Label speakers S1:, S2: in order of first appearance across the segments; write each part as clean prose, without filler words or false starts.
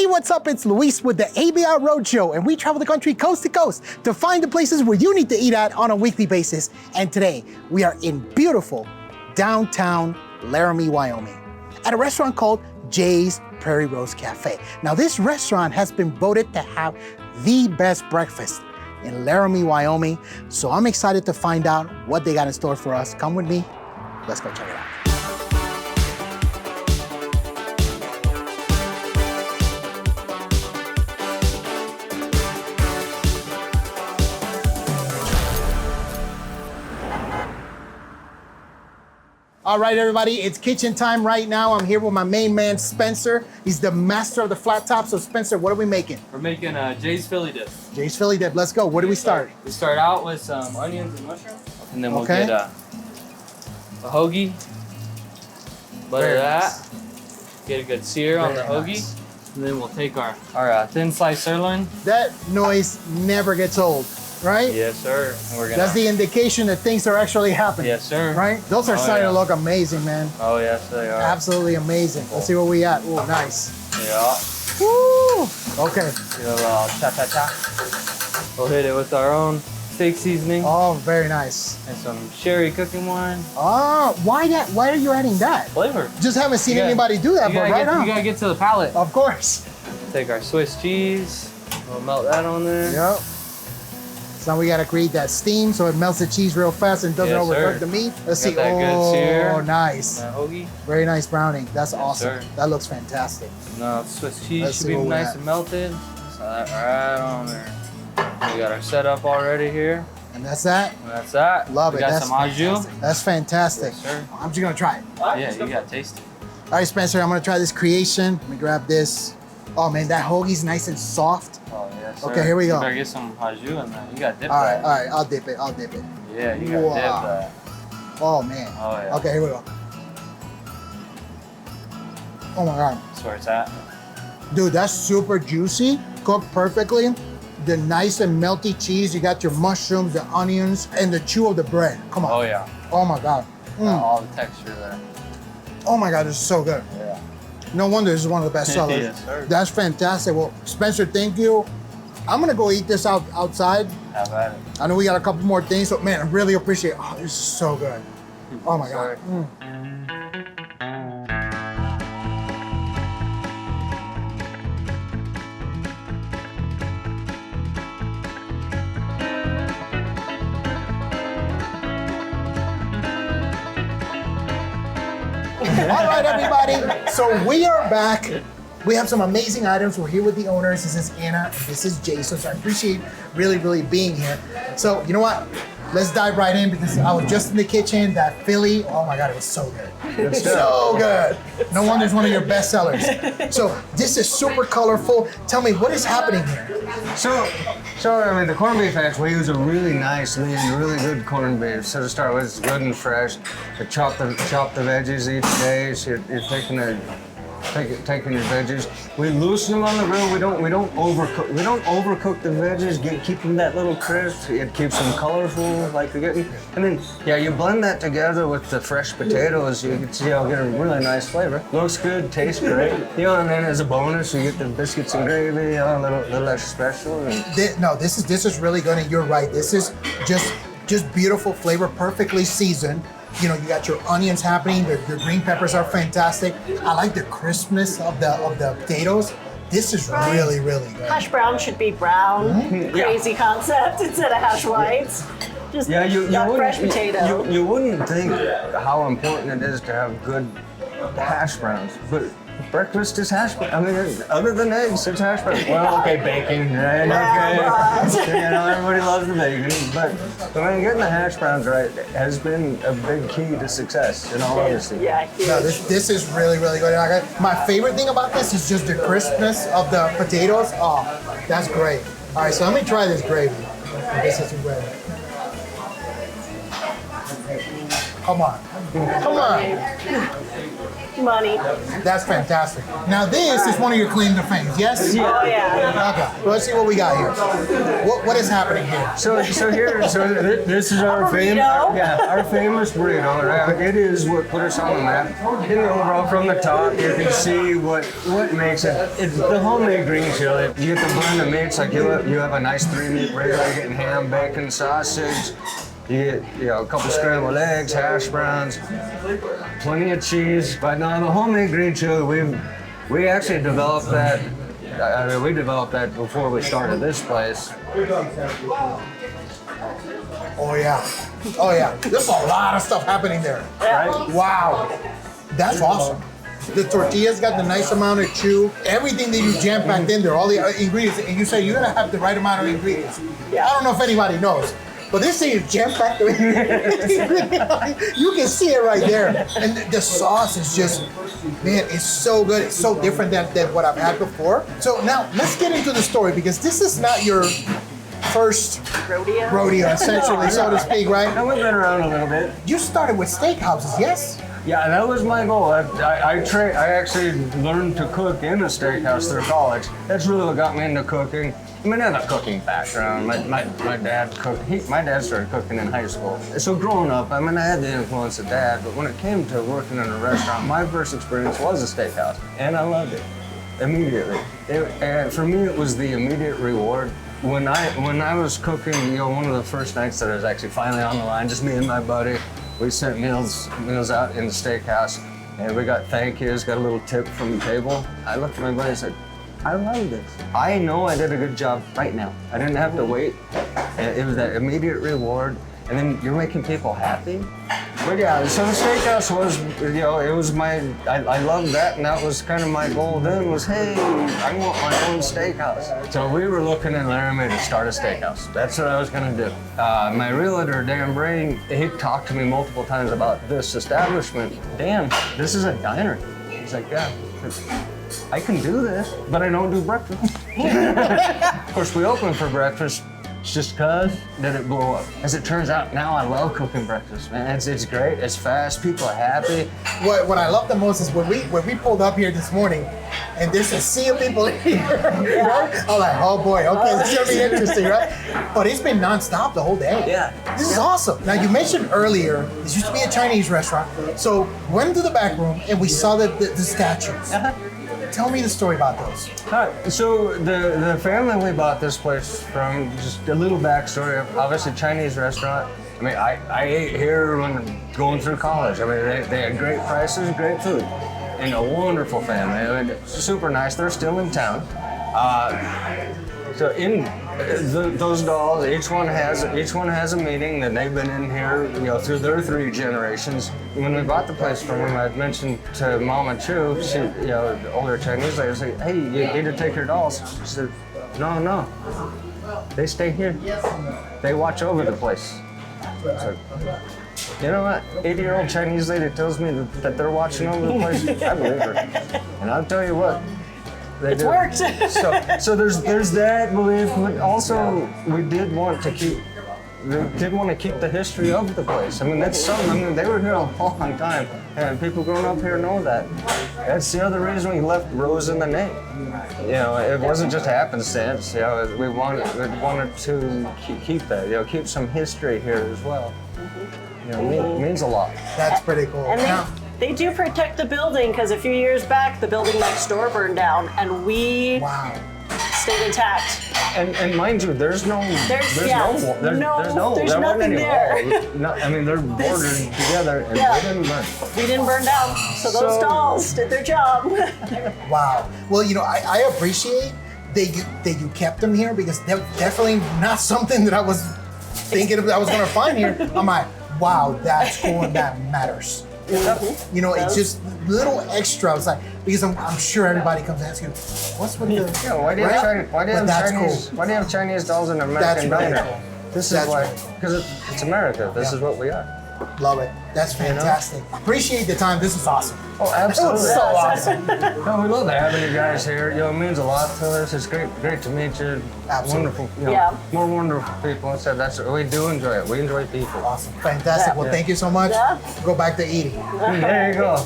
S1: Hey, what's up? It's Luis with the ABR Roadshow, and we travel the country coast to coast to find the places where you need to eat at on a weekly basis. And today, we are in beautiful downtown Laramie, Wyoming, at a restaurant called Jay's Prairie Rose Cafe. Now, this restaurant has been voted to have the best breakfast in Laramie, Wyoming. So I'm excited to find out what they got in store for us. Come with me. Let's go check it out. All right, everybody, it's kitchen time right now. I'm here with my main man, Spencer. He's the master of the flat top. So, Spencer, what are we making?
S2: We're making Jay's Philly dip.
S1: Jay's Philly dip. Let's go. Where do we start?
S2: We start out with some onions and mushrooms, and then we'll get a hoagie. Butter that. Get a good sear on the hoagie. Nice. And then we'll take our thin sliced sirloin. That noise never gets old. Right?
S1: Yes, sir. And we're gonna... That's the indication that things are actually happening.
S2: Yes, sir.
S1: Right? Those are starting to look amazing, man.
S2: Oh, yes, they are.
S1: Absolutely amazing. Cool. Let's see where we at. Oh, nice.
S2: Yeah.
S1: Woo! Okay.
S2: Get a little cha-cha-cha. We'll hit it with our own steak seasoning.
S1: Oh, very nice.
S2: And some sherry cooking wine.
S1: Oh, why that? Why are you adding that?
S2: Flavor.
S1: Just haven't seen anybody do that, but right on.
S2: You gotta get to the palate.
S1: Of course.
S2: Take our Swiss cheese. We'll melt that on there.
S1: Yep. So now we gotta create that steam so it melts the cheese real fast and doesn't overcook the meat. Let's see.
S2: That good sear.
S1: Nice.
S2: That hoagie.
S1: Very nice browning. That's awesome.
S2: Sir.
S1: That looks fantastic.
S2: Now Swiss cheese should be nice and melted. So that right on there. We got our setup already here.
S1: And that's that?
S2: And that's that.
S1: Love it.
S2: We got
S1: that's
S2: some au jus.
S1: That's fantastic.
S2: Yes, sir.
S1: I'm just gonna try it.
S2: Yeah, you gotta taste it.
S1: All right, Spencer, I'm gonna try this creation. Let me grab this. Oh man, that hoagie's nice and soft.
S2: Oh yes, sir.
S1: Okay, here we go.
S2: You better get some au jus in there. You gotta dip
S1: All
S2: that.
S1: right, I'll dip it.
S2: Yeah, you gotta dip that.
S1: Oh man.
S2: Oh yeah.
S1: Okay, here we go. Oh my God.
S2: That's where it's at.
S1: Dude, that's super juicy, cooked perfectly. The nice and melty cheese. You got your mushrooms, the onions, and the chew of the bread. Come on.
S2: Oh yeah.
S1: Oh my God.
S2: All the texture there.
S1: Oh my God, this is so good.
S2: Yeah.
S1: No wonder this is one of the best sellers.
S2: Yes, sir.
S1: That's fantastic. Well, Spencer, thank you. I'm gonna go eat this outside.
S2: Have at it.
S1: I know we got a couple more things, so man, I really appreciate it. Oh, this is so good. Oh my God. All right, everybody. So we are back. We have some amazing items. We're here with the owners. This is Anna. This is Jason. So I appreciate really being here. So you know what? Let's dive right in because I was just in the kitchen. That Philly, oh my God, it was so good. It's so good. No wonder it's one of your best sellers. So this is super colorful. Tell me, what is happening here?
S3: So I mean, the corned beef hash, we use a really nice, lean, really good corned beef. So to start with, it's good and fresh. We chop the veggies each day. So you're taking your veggies. We loosen them on the grill. We don't overcook. We don't overcook the veggies. Keep them that little crisp. It keeps them colorful, like you're getting. And then, yeah, you blend that together with the fresh potatoes. You can see I'll get a really nice flavor. Looks good, tastes great. You know, and then as a bonus, you get the biscuits and gravy, a little extra special.
S1: This is really good, and you're right. This is just beautiful flavor, perfectly seasoned. You know, you got your onions happening. The green peppers are fantastic. I like the crispness of the potatoes. This is really good.
S4: Hash brown should be brown. Crazy concept instead of hash whites. Just fresh potato.
S3: You wouldn't think how important it is to have good hash browns, but breakfast is hash brown. I mean, other than eggs, it's hash brown. Well, okay, bacon, right? Okay. You know, everybody loves the bacon, but I mean, getting the hash browns right has been a big key to success, in all honesty.
S4: Yeah, huge.
S1: No, this is really good. My favorite thing about this is just the crispness of the potatoes. Oh, that's great. All right, so let me try this gravy. This is gravy. Come on.
S4: money.
S1: That's fantastic. Now this is one of your claim to fame, yes?
S4: Oh yeah.
S1: Okay, let's see what we got here. What is happening here?
S3: So this is our our famous burrito. Right? It is what put us on the map. You know, from the top, you can see what makes it. It's the homemade green chili. You get the blend of meats, like you have a nice 3-meat burrito. You're getting ham, bacon, sausage. You get a couple scrambled eggs, hash browns, plenty of cheese. But now the homemade green chili, we actually developed that. I mean, we developed that before we started this place.
S1: Oh yeah. Oh yeah. There's a lot of stuff happening there.
S3: Right?
S1: Wow. That's awesome. The tortilla's got the nice amount of chew. Everything that you jam packed in there, all the ingredients, and you say you gotta have the right amount of ingredients. I don't know if anybody knows, but this thing is jam packed. You can see it right there. And the sauce is just, man, it's so good. It's so different than what I've had before. So now let's get into the story, because this is not your first rodeo essentially, so to speak, right?
S3: And we've been around a little bit.
S1: You started with steakhouses, yes?
S3: Yeah, that was my goal. I actually learned to cook in a steakhouse through college. That's really what got me into cooking. I mean, I have a cooking background. My dad cooked. My dad started cooking in high school. So growing up, I mean, I had the influence of dad, but when it came to working in a restaurant, my first experience was a steakhouse, and I loved it immediately. And for me, it was the immediate reward. When I was cooking, one of the first nights that I was actually finally on the line, just me and my buddy, we sent meals out in the steakhouse, and we got thank yous, got a little tip from the table. I looked at my buddy and said, I love this. I know I did a good job right now. I didn't have to wait. It was that immediate reward, and then you're making people happy. But yeah, so the steakhouse was, it was I loved that, and that was kind of my goal then was, hey, I want my own steakhouse. So we were looking in Laramie to start a steakhouse. That's what I was gonna do. My realtor, Dan Prairie, he talked to me multiple times about this establishment. Dan, this is a diner. He's like, yeah, I can do this, but I don't do breakfast. Of course, we opened for breakfast. It's just cause that it blew up. As it turns out, now I love cooking breakfast, man. It's great, it's fast, people are happy.
S1: What I love the most is when we pulled up here this morning, and there's a sea of people here, right? I'm like, oh boy, okay, this is gonna be interesting, right? But it's been nonstop the whole day.
S3: Yeah.
S1: This is awesome. Now you mentioned earlier, this used to be a Chinese restaurant. So went into the back room and we saw the statues. Tell me the story about those.
S3: So the family we bought this place from, just a little backstory, obviously Chinese restaurant. I mean, I ate here when going through college. I mean, they had great prices, great food, and a wonderful family. I mean, super nice. They're still in town. So in those dolls, each one has a meaning that they've been in here, through their 3 generations. When we bought the place from them, I'd mentioned to Mama Chu, she, the older Chinese lady, said, "Hey, you need to take your dolls." She said, "No, they stay here. They watch over the place." So, you know what? 80-year-old Chinese lady tells me that they're watching over the place. I believe her, and I'll tell you what. It's
S4: worked.
S3: So there's that belief, but also we did want to keep the history of the place. I mean, that's something. I mean, they were here a long time, and people growing up here know that. That's the other reason we left Rose in the name. It wasn't just happenstance. We wanted to keep that. Keep some history here as well. It means a lot.
S1: That's pretty cool.
S4: And they do protect the building, because a few years back, the building next door burned down, and we stayed intact.
S3: And mind you, there's nothing
S4: there.
S3: No, I mean, they're bordered together, and they didn't burn.
S4: We didn't burn down, so those dolls did their job.
S1: Wow. Well, I appreciate that you kept them here, because they're definitely not something that I was thinking I was gonna find here. I'm like, wow, that's cool and that matters. It's just little extras, because I'm sure everybody comes asking, what's with the?
S3: Why do you have Chinese dolls in an American diner? Cool. This is why, because it's America. This is what we are.
S1: Love it. That's fantastic. Appreciate the time. This is awesome.
S3: Oh, absolutely.
S1: It was so awesome.
S3: No, we love having you guys here. It means a lot to us. It's great to meet you.
S1: Absolutely.
S3: Wonderful. More wonderful people. We do enjoy it. We enjoy people.
S1: Awesome. Fantastic. Well, thank you so much.
S4: Yeah.
S1: Go back to eating.
S3: There you go.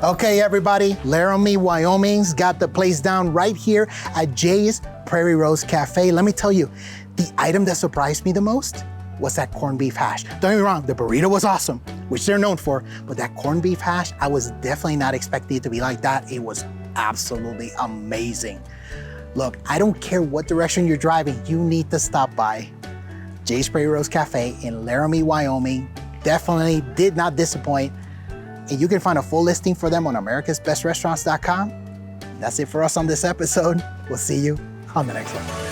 S1: Okay, everybody, Laramie, Wyoming's got the place down right here at Jay's Prairie Rose Cafe. Let me tell you, the item that surprised me the most was that corned beef hash. Don't get me wrong, the burrito was awesome, which they're known for, but that corned beef hash, I was definitely not expecting it to be like that. It was absolutely amazing. Look, I don't care what direction you're driving, you need to stop by Jay's Prairie Rose Cafe in Laramie, Wyoming. Definitely did not disappoint. And you can find a full listing for them on americasbestrestaurants.com. That's it for us on this episode. We'll see you on the next one.